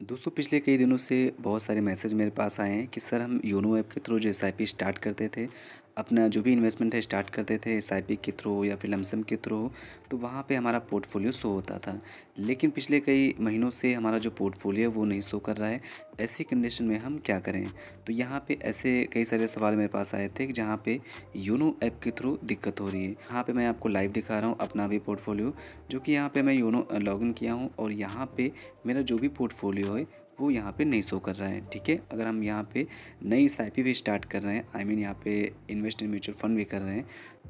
दोस्तों पिछले कई दिनों से बहुत सारे मैसेज मेरे पास आए हैं कि सर हम योनो ऐप के थ्रू जो एसआईपी स्टार्ट करते थे, अपना जो भी इन्वेस्टमेंट है स्टार्ट करते थे एसआईपी के थ्रू या फिर लमसम के थ्रू, तो वहाँ पे हमारा पोर्टफोलियो शो होता था। लेकिन पिछले कई महीनों से हमारा जो पोर्टफोलियो है वो नहीं शो कर रहा है। ऐसी कंडीशन में हम क्या करें? तो यहाँ पे ऐसे कई सारे सवाल मेरे पास आए थे कि जहाँ पे योनो ऐप के थ्रू दिक्कत हो रही है। यहाँ पे मैं आपको लाइव दिखा रहा हूँ अपना भी पोर्टफोलियो, जो कि यहाँ पे मैं योनो लॉगिन किया हूँ और यहाँ पे मेरा जो भी पोर्टफोलियो है वो यहाँ पे नहीं शो कर रहा है, ठीक है। अगर हम यहाँ पे नई एसआईपी भी स्टार्ट कर रहे हैं, आई मीन यहाँ पे इन्वेस्ट इन म्यूचुअल फंड भी कर रहे हैं,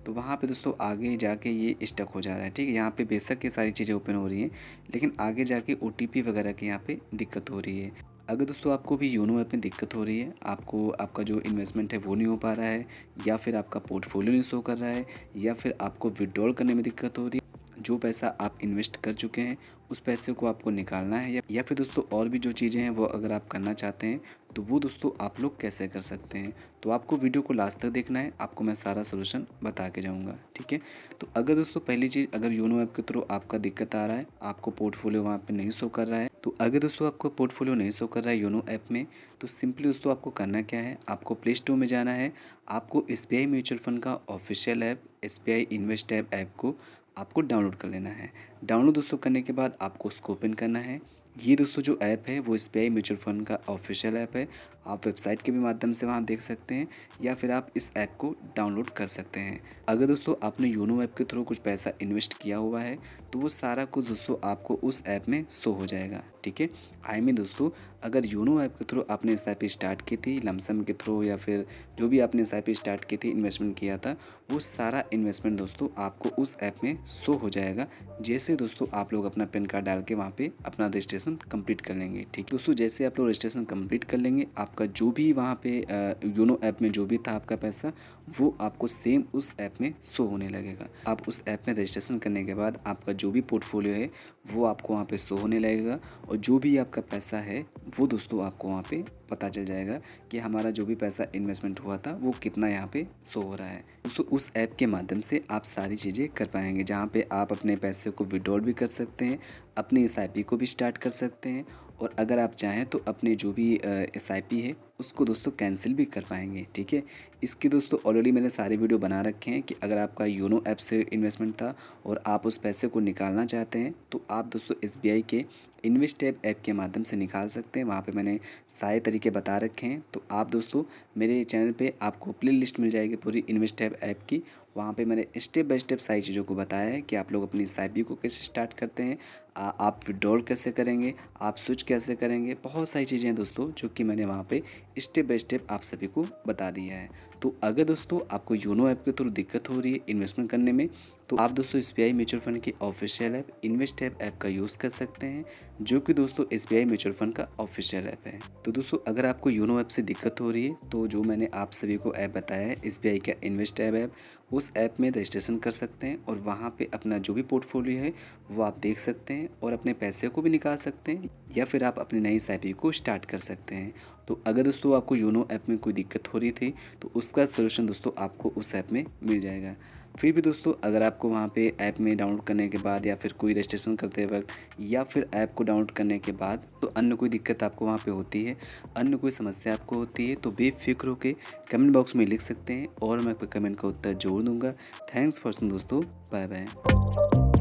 तो वहाँ पे दोस्तों आगे जाके ये स्टक हो जा रहा है, ठीक है। यहाँ पे बेशक ये सारी चीज़ें ओपन हो रही हैं, लेकिन आगे जाके ओटीपी वगैरह की यहाँ पे दिक्कत हो रही है। अगर दोस्तों आपको भी योनो ऐप में दिक्कत हो रही है, आपको आपका जो इन्वेस्टमेंट है वो नहीं हो पा रहा है, या फिर आपका पोर्टफोलियो नहीं शो कर रहा है, या फिर आपको विड्रॉल करने में दिक्कत हो रही है, जो पैसा आप इन्वेस्ट कर चुके हैं उस पैसे को आपको निकालना है, या फिर दोस्तों और भी जो चीज़ें हैं वो अगर आप करना चाहते हैं तो वो दोस्तों आप लोग कैसे कर सकते हैं। तो आपको वीडियो को लास्ट तक देखना है, आपको मैं सारा सोल्यूशन बता के जाऊंगा, ठीक है। तो अगर दोस्तों पहली चीज़, अगर योनो ऐप के थ्रू आपका दिक्कत आ रहा है, आपको पोर्टफोलियो वहाँ पे नहीं शो कर रहा है, तो अगर दोस्तों आपको पोर्टफोलियो नहीं शो कर रहा है योनो ऐप में, तो सिंपली दोस्तों आपको करना क्या है, आपको प्ले स्टोर में जाना है। आपको एसबीआई म्यूचुअल फंड का official app SBI invest app को आपको डाउनलोड कर लेना है। डाउनलोड दोस्तों करने के बाद आपको उसको ओपन करना है। ये दोस्तों जो ऐप है वो एसबीआई म्यूचुअल फंड का ऑफिशियल ऐप है। आप वेबसाइट के भी माध्यम से वहाँ देख सकते हैं, या फिर आप इस ऐप को डाउनलोड कर सकते हैं। अगर दोस्तों आपने योनो ऐप के थ्रू कुछ पैसा इन्वेस्ट किया हुआ है तो वो सारा कुछ दोस्तों आपको उस ऐप में शो हो जाएगा, ठीक है। आई मीन दोस्तों, अगर योनो ऐप के थ्रू आपने एसआईपी स्टार्ट की थी लमसम के थ्रू, या फिर जो भी आपने एसआईपी स्टार्ट की थी, इन्वेस्टमेंट किया था, वो सारा इन्वेस्टमेंट दोस्तों आपको उस ऐप में शो हो जाएगा। जैसे दोस्तों आप लोग अपना पैन कार्ड डाल के वहाँ पे अपना रजिस्ट्रेशन कंप्लीट कर लेंगे, ठीक है दोस्तों। जैसे आप लोग रजिस्ट्रेशन कंप्लीट कर लेंगे, आपका जो भी वहाँ पे योनो ऐप में जो भी था आपका पैसा, वो आपको सेम उस ऐप में शो होने लगेगा। आप उस ऐप में रजिस्ट्रेशन करने के बाद आपका जो भी पोर्टफोलियो है वो आपको वहाँ पे शो होने लगेगा, और जो भी आपका पैसा है वो दोस्तों आपको वहाँ पे पता चल जाएगा कि हमारा जो भी पैसा इन्वेस्टमेंट हुआ था वो कितना यहाँ पे शो हो रहा है। दोस्तों उस ऐप के माध्यम से आप सारी चीज़ें कर पाएंगे, जहाँ पे आप अपने पैसे को विड्रॉल भी कर सकते हैं, अपनी एसआईपी को भी स्टार्ट कर सकते हैं, और अगर आप चाहें तो अपने जो भी एसआईपी है उसको दोस्तों कैंसिल भी कर पाएंगे, ठीक है। इसकी दोस्तों ऑलरेडी मैंने सारे वीडियो बना रखे हैं कि अगर आपका योनो ऐप से इन्वेस्टमेंट था और आप उस पैसे को निकालना चाहते हैं तो आप दोस्तों एसबीआई के इन्वेस्ट ऐप के माध्यम से निकाल सकते हैं। वहाँ पे मैंने सारे तरीके बता रखे हैं। तो आप दोस्तों मेरे चैनल पे आपको प्ले लिस्ट मिल जाएगी पूरी इन्वेस्ट ऐप की। वहाँ पे मैंने स्टेप बाय स्टेप सारी चीज़ों को बताया है कि आप लोग अपनी एसआईपी को कैसे स्टार्ट करते हैं, आप विड्रॉल कैसे करेंगे, आप स्विच कैसे करेंगे, बहुत सारी चीज़ें हैं दोस्तों जो कि मैंने वहाँ पे स्टेप बाय स्टेप आप सभी को बता दिया है। तो अगर दोस्तों आपको योनो ऐप के थ्रू दिक्कत हो रही है इन्वेस्टमेंट करने में, तो आप दोस्तों एसबीआई म्यूचुअल फंड की ऑफिशियल ऐप इन्वेस्ट ऐप का यूज़ कर सकते हैं, जो कि दोस्तों एसबीआई म्यूचुअल फंड का ऑफिशियल ऐप है। तो दोस्तों अगर आपको योनो ऐप से दिक्कत हो रही है तो जो मैंने आप सभी को ऐप बताया है एसबीआई का इन्वेस्ट ऐप, उस ऐप में रजिस्ट्रेशन कर सकते हैं, और वहाँ पे अपना जो भी पोर्टफोलियो है वो आप देख सकते हैं और अपने पैसे को भी निकाल सकते हैं, या फिर आप अपनी नई एसआईपी को स्टार्ट कर सकते हैं। तो अगर दोस्तों आपको योनो ऐप में कोई दिक्कत हो रही थी तो उसका सलूशन दोस्तों आपको उस ऐप में मिल जाएगा। फिर भी दोस्तों अगर आपको वहाँ पे ऐप में डाउनलोड करने के बाद, या फिर कोई रजिस्ट्रेशन करते वक्त, या फिर ऐप को डाउनलोड करने के बाद तो अन्य कोई दिक्कत आपको वहाँ पे होती है, अन्य कोई समस्या आपको होती है, तो बेफिक्र होकर कमेंट बॉक्स में लिख सकते हैं और मैं आपके कमेंट का उत्तर जरूर दूंगा। थैंक्स फॉर दोस्तों, बाय बाय।